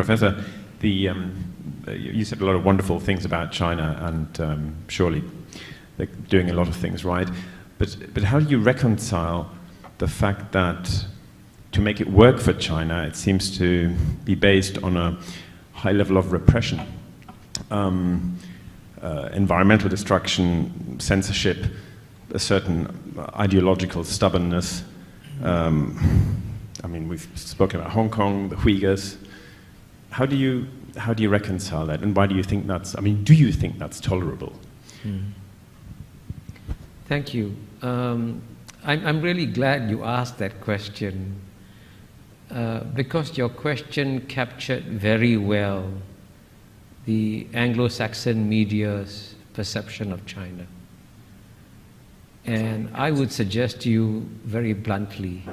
Professor, you said a lot of wonderful things about China, and surely they're doing a lot of things right. But how do you reconcile the fact that to make it work for China, it seems to be based on a high level of repression, environmental destruction, censorship, a certain ideological stubbornness? I mean, we've spoken about Hong Kong, the Uyghurs. How do you reconcile that, and why do you think that's? I mean, do you think that's tolerable? Thank you. I'm really glad you asked that question, because your question captured very well the Anglo-Saxon media's perception of China. And I would suggest to you very bluntly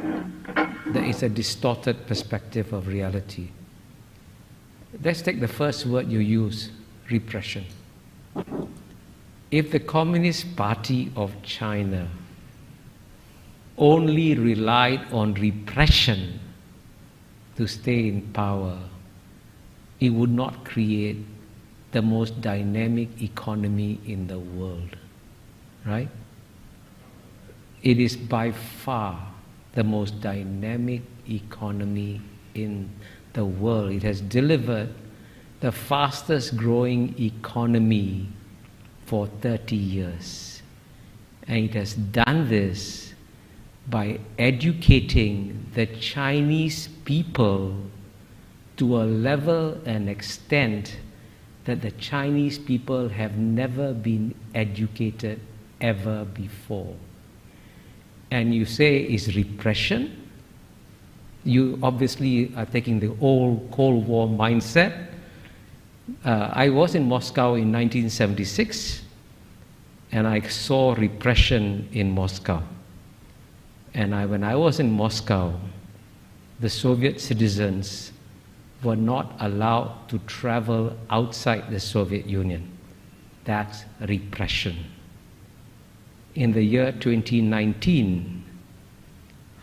that it's a distorted perspective of reality. Let's take the first word you use, repression. If the Communist Party of China only relied on repression to stay in power, it would not create the most dynamic economy in the world, right? It is by far the most dynamic economy in the world. It has delivered the fastest growing economy for 30 years. And it has done this by educating the Chinese people to a level and extent that the Chinese people have never been educated ever before. And you say it's repression. You obviously are taking the old Cold War mindset. I was in Moscow in 1976, and I saw repression in Moscow. And when I was in Moscow, the Soviet citizens were not allowed to travel outside the Soviet Union. That's repression. In the year 2019,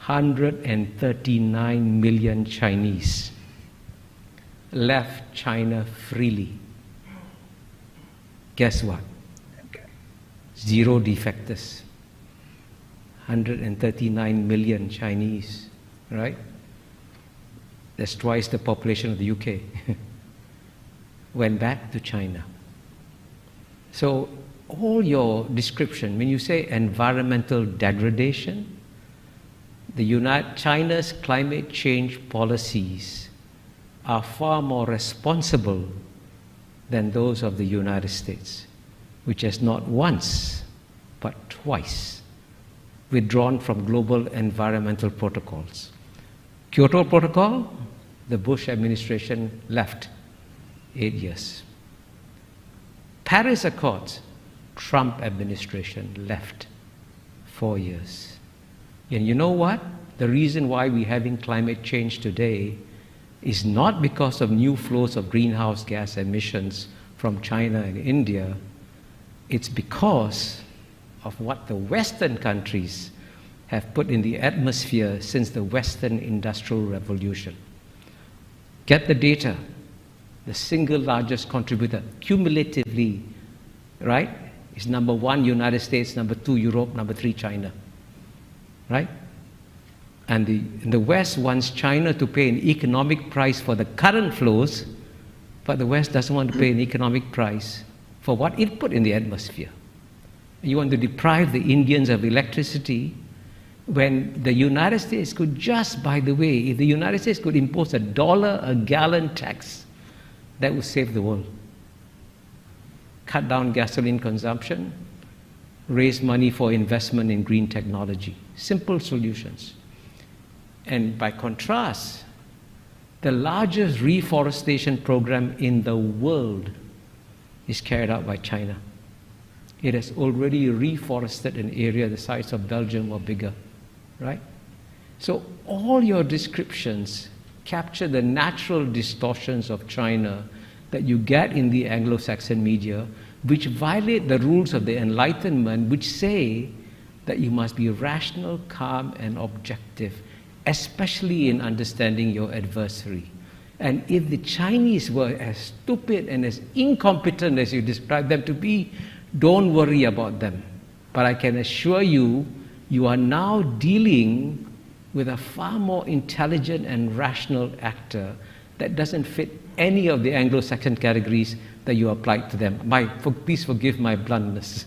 139 million Chinese left China freely. Guess what? Zero defectors. 139 million Chinese, right? That's twice the population of the UK. Went back to China. So all your description, when you say environmental degradation, China's climate change policies are far more responsible than those of the United States, which has not once, but twice withdrawn from global environmental protocols. Kyoto Protocol, the Bush administration left 8 years. Paris Accords, Trump administration left 4 years. And you know what? The reason why we're having climate change today is not because of new flows of greenhouse gas emissions from China and India. It's because of what the Western countries have put in the atmosphere since the Western Industrial Revolution. Get the data. The single largest contributor, cumulatively, right, is number 1, United States, number 2, Europe, number 3, China. Right? And the West wants China to pay an economic price for the current flows, but the West doesn't want to pay an economic price for what it put in the atmosphere. You want to deprive the Indians of electricity when the United States could just, by the way, if the United States could impose $1 a gallon tax, that would save the world. Cut down gasoline consumption, raise money for investment in green technology. Simple solutions. And by contrast, the largest reforestation program in the world is carried out by China. It has already reforested an area the size of Belgium or bigger, right? So all your descriptions capture the natural distortions of China that you get in the Anglo-Saxon media, which violate the rules of the Enlightenment, which say that you must be rational, calm, and objective, especially in understanding your adversary. And if the Chinese were as stupid and as incompetent as you describe them to be, don't worry about them. But I can assure you, you are now dealing with a far more intelligent and rational actor that doesn't fit any of the Anglo-Saxon categories that you applied to them. Please forgive my bluntness.